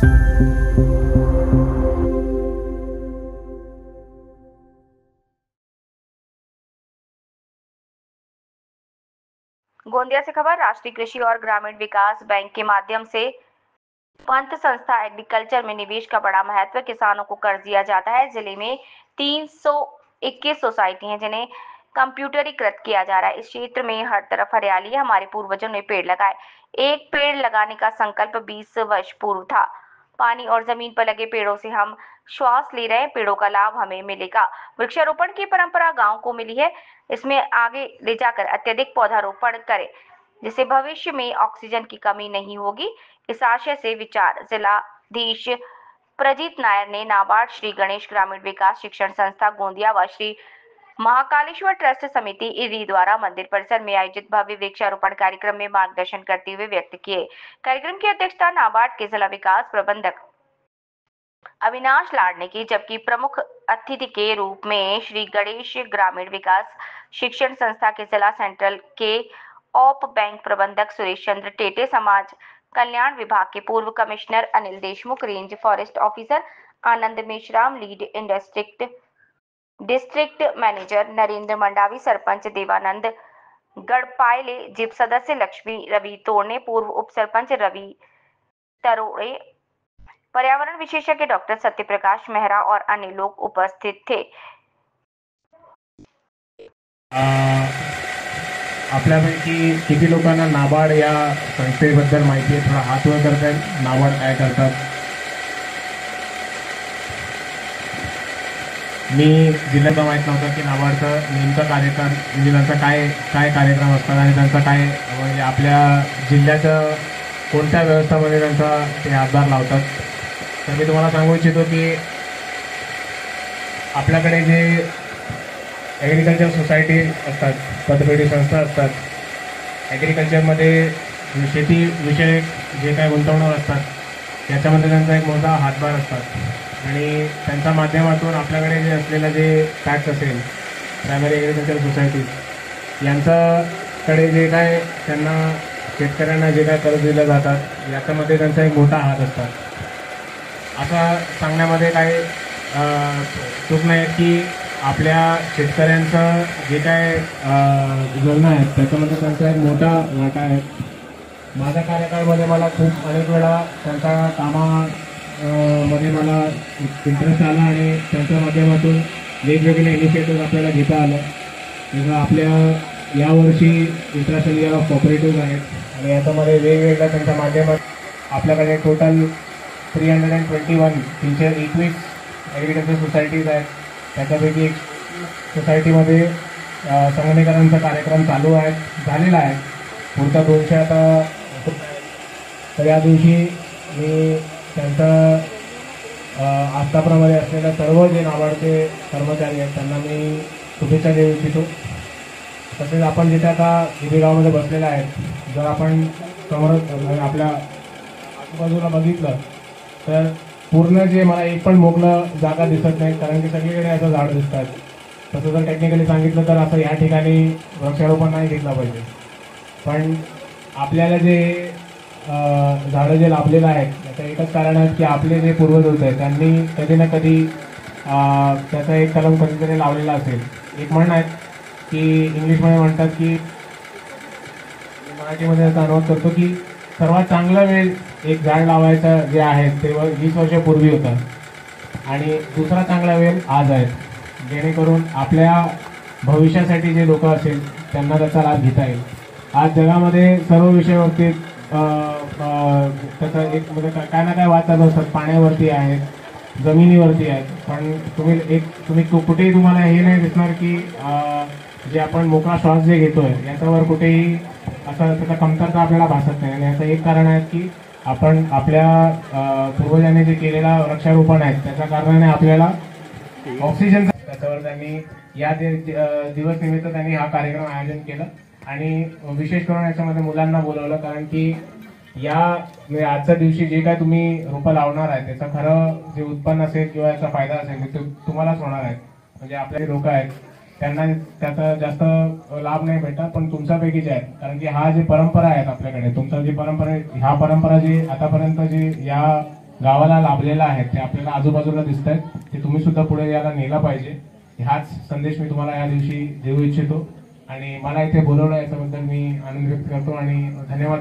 गोंदिया से खबर। राष्ट्रीय कृषि और ग्रामीण विकास बैंक के माध्यम से पंत संस्था एग्रीकल्चर में निवेश का बड़ा महत्व। किसानों को कर्ज दिया जाता है। जिले में 321 सोसाइटी हैं जिन्हें कंप्यूटरीकृत किया जा रहा है। इस क्षेत्र में हर तरफ हरियाली है। हमारे पूर्वजों ने पेड़ लगाए। एक पेड़ लगाने का संकल्प 20 वर्ष पूर्व था। पानी और जमीन पर लगे पेड़ों से हम श्वास ले रहे हैं। पेड़ों का लाभ हमें मिलेगा। वृक्षारोपण की परंपरा गांव को मिली है। इसमें आगे ले जाकर अत्यधिक पौधारोपण करें जिससे भविष्य में ऑक्सीजन की कमी नहीं होगी। इस आशय से विचार जिलाधीश प्रजीत नायर ने नाबार्ड, श्री गणेश ग्रामीण विकास शिक्षण संस्था गोंदिया व श्री महाकालेश्वर ट्रस्ट समिति इरी द्वारा मंदिर परिसर में आयोजित भव्य वृक्षारोपण कार्यक्रम में मार्गदर्शन करते हुए व्यक्त किए। कार्यक्रम की अध्यक्षता नाबार्ड के जिला विकास प्रबंधक अविनाश लाड ने की, जबकि प्रमुख अतिथि के रूप में श्री गणेश ग्रामीण विकास शिक्षण संस्था के जिला सेंट्रल के ऑप बैंक प्रबंधक सुरेश चंद्र टेटे, समाज कल्याण विभाग के पूर्व commissioner Anil Deshmukh, range forest officer Anand Meshram, lead in district manager Narendra Mandavi, sarpanch Devanand Gadpayle, जिप सदस्य लक्ष्मी रवि तोड़ने, पूर्व उप सरपंच रवि तरोड़े, पर्यावरण विशेषज्ञ डॉक्टर सत्यप्रकाश मेहरा और अन्य लोग उपस्थित थे। आपल्यापैकी किती लोकांना नाबार्ड या संस्थेबद्दल माहिती आहे? थोडा हात वर करतायत. नाबार्ड काय करतात? मी जिल्ह्यात माहीत नव्हतं की नाबार्डचं नेमकं कार्यक्रम म्हणजे त्यांचा काय कार्यक्रम असतात आणि त्यांचा काय म्हणजे आपल्या जिल्ह्याचं कोणत्या व्यवस्थामध्ये त्यांचा ते हातभार लावतात. तर मी तुम्हाला सांगू इच्छितो की आपल्याकडे जे ॲग्रिकल्चर सोसायटी असतात, पतपेढी संस्था असतात, ॲग्रिकल्चरमध्ये शेतीविषयक जे काय गुंतवणूक असतात त्याच्यामध्ये त्यांचा एक मोठा हातभार असतात आणि त्यांच्या माध्यमातून आपल्याकडे जे असलेलं जे टॅक्स असेल, प्रायमरी ॲग्रिकल्चर सोसायटी यांच्याकडे जे काय त्यांना शेतकऱ्यांना जे काय कर्ज दिलं जातात याच्यामध्ये त्यांचा एक मोठा हात असतात. असं सांगण्यामध्ये काही चूक नाही की आपल्या शेतकऱ्यांचं जे काय जगणं आहे त्याच्यामध्ये त्यांचा एक मोठा वाटा आहे. माझ्या कार्यकाळामध्ये मला खूप अनेक वेळा त्यांच्या कामामध्ये मला इंटरेस्ट आला आणि त्यांच्या माध्यमातून वेगवेगळे इनिशिएटिव्ह आपल्याला घेता आलं. जसं आपल्या यावर्षी इंटरनॅशनल इयर ऑफ कॉपरेटिव्ह आहेत आणि याच्यामध्ये वेगवेगळ्या त्यांच्या माध्यमात आपल्याकडे टोटल 321 ॲग्रिकल्चर सोसायटीज आहेत. त्याच्यापैकी एक सोसायटीमध्ये संगणकीकरणाचा कार्यक्रम चालू आहे, झालेला आहे. पुढच्या 200 आता. तर या दिवशी मी त्यांचं आस्थापनामध्ये असलेल्या सर्व जे नाबार्डचे कर्मचारी आहेत त्यांना मी शुभेच्छा देऊ इच्छितो. तसेच आपण जिथे आता गावामध्ये बसलेले आहेत, जर आपण समोर आपल्या आजूबाजूला बघितलं तर पूर्ण जे मला एक पण मोकळं जागा दिसत नाही, कारण की सगळीकडे असं झाड दिसतात. तसं जर टेक्निकली सांगितलं तर असं या ठिकाणी वृक्षारोपण नाही घेतलं पाहिजे. पण आपल्याला जे झाडं जे लाभलेलं आहेत त्याचं एकच कारण आहे की आपले जे पूर्वज होते त्यांनी कधी ना कधी त्याचा एक कलम कधीतरी लावलेला असेल. एक म्हण आहे की इंग्लिशमध्ये म्हणतात की, मराठीमध्ये याचा अनुवाद करतो की सर्वात चांगला वेळ एक झाड लावायचं जे आहे ते 20 वर्षापूर्वी होतं आणि दुसरा चांगला वेळ आज आहे, जेणेकरून आपल्या भविष्यासाठी जे लोक असेल त्यांना त्याचा लाभ घेता येईल. आज जगामध्ये सर्व विषयावरती त्याचा एक म्हणजे काय ना काय वाद चालू असतात. पाण्यावरती आहेत, जमिनीवरती आहेत, पण तुम्ही कुठेही तुम्हाला हे नाही दिसणार की जे आपण मोकळा श्वास जे घेतोय याच्यावर कुठेही असं त्याचा कमतरता आपल्याला भासत नाही. आणि याचं एक कारण आहे की आपण आपल्या पूर्वजांनी जे केलेला वृक्षारोपण आहे त्याच्या कारणाने आपल्याला ऑक्सिजन, त्याच्यावर त्यांनी या दिवस निमित्त त्यांनी हा कार्यक्रम आयोजन केलं आणि विशेष करून याच्यामध्ये मुलांना बोलवलं, कारण की या म्हणजे आजच्या दिवशी जे काय तुम्ही रोपं लावणार आहे त्याचं खरं जे उत्पन्न असेल किंवा याचा फायदा असेल ते तुम्हालाच होणार आहे. म्हणजे आपले लोक आहेत त्यांना त्याचा जास्त लाभ नाही भेटत, पण तुमच्यापैकी जे आहेत, कारण की हा जे परंपरा आहेत आपल्याकडे, तुमचा जी परंपरा ह्या परंपरा जी आतापर्यंत जी या गावाला लाभलेला आहे ते आपल्याला आजूबाजूला दिसत आहेत, ते तुम्ही सुद्धा पुढे याला नेला पाहिजे. हाच संदेश मी तुम्हाला या दिवशी देऊ इच्छितो आणि मला इथे बोलवलं याच्याबद्दल मी आनंद व्यक्त करतो आणि धन्यवाद.